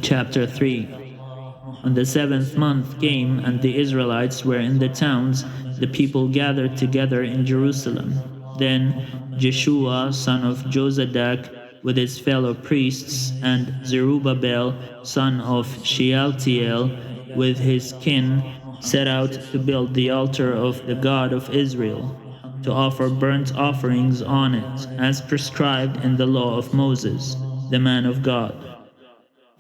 Chapter 3. When the 7th month came and the Israelites were in the towns, the people gathered together in Jerusalem. Then Jeshua son of Jozadak with his fellow priests, and Zerubbabel son of Shealtiel with his kin, set out to build the altar of the God of Israel, to offer burnt offerings on it, as prescribed in the law of Moses, the man of God.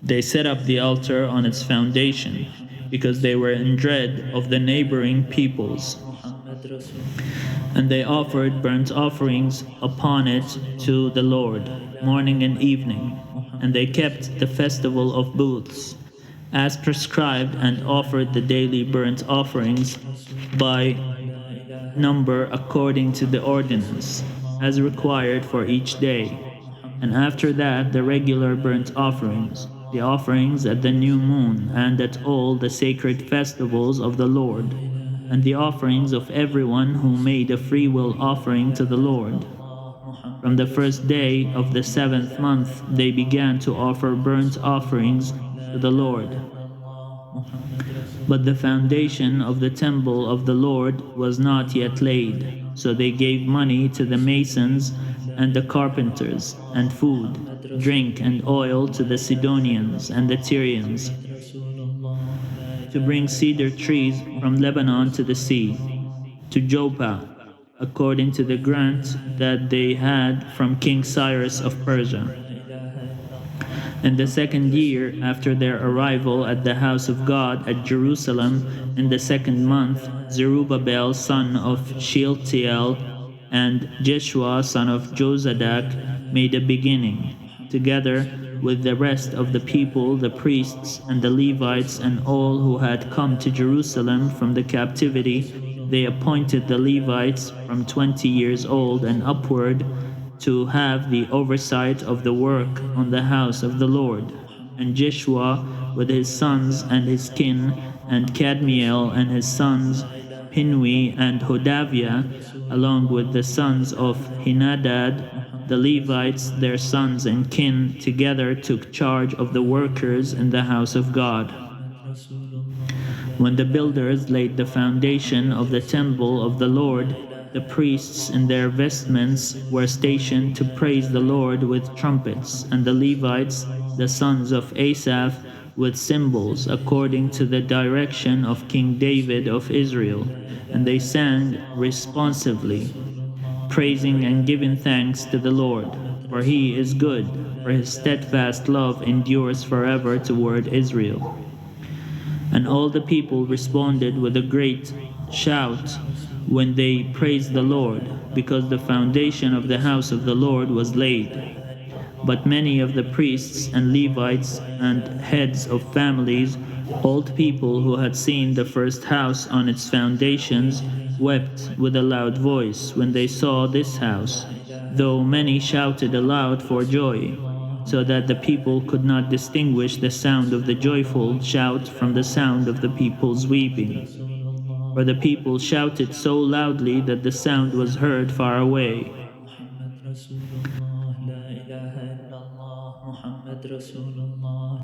They set up the altar on its foundation, because they were in dread of the neighboring peoples. And they offered burnt offerings upon it to the Lord, morning and evening. And they kept the festival of booths, as prescribed, and offered the daily burnt offerings by number according to the ordinance, as required for each day. And after that, the regular burnt offerings, the offerings at the new moon, and at all the sacred festivals of the Lord, and the offerings of everyone who made a freewill offering to the Lord. From the first day of the 7th month, they began to offer burnt offerings to the Lord. But the foundation of the temple of the Lord was not yet laid, so they gave money to the masons and the carpenters, and food, drink, and oil to the Sidonians and the Tyrians, to bring cedar trees from Lebanon to the sea, to Joppa, according to the grant that they had from King Cyrus of Persia. In the 2nd year after their arrival at the house of God at Jerusalem, in the 2nd month, Zerubbabel son of Shealtiel and Jeshua son of Jozadak made a beginning, together with the rest of the people, the priests and the Levites, and all who had come to Jerusalem from the captivity. They appointed the Levites from 20 years old and upward to have the oversight of the work on the house of the Lord. And Jeshua with his sons and his kin, and Kadmiel and his sons, Pinui and Hodaviah, along with the sons of Henadad, the Levites, their sons and kin, together took charge of the workers in the house of God. When the builders laid the foundation of the temple of the Lord, the priests in their vestments were stationed to praise the Lord with trumpets, and the Levites, the sons of Asaph, with cymbals, according to the direction of King David of Israel. And they sang responsively, praising and giving thanks to the Lord, for he is good, for his steadfast love endures forever toward Israel. And all the people responded with a great shout when they praised the Lord, because the foundation of the house of the Lord was laid. But many of the priests and Levites and heads of families, old people who had seen the first house on its foundations, wept with a loud voice when they saw this house, though many shouted aloud for joy, so that the people could not distinguish the sound of the joyful shout from the sound of the people's weeping. For the people shouted so loudly that the sound was heard far away.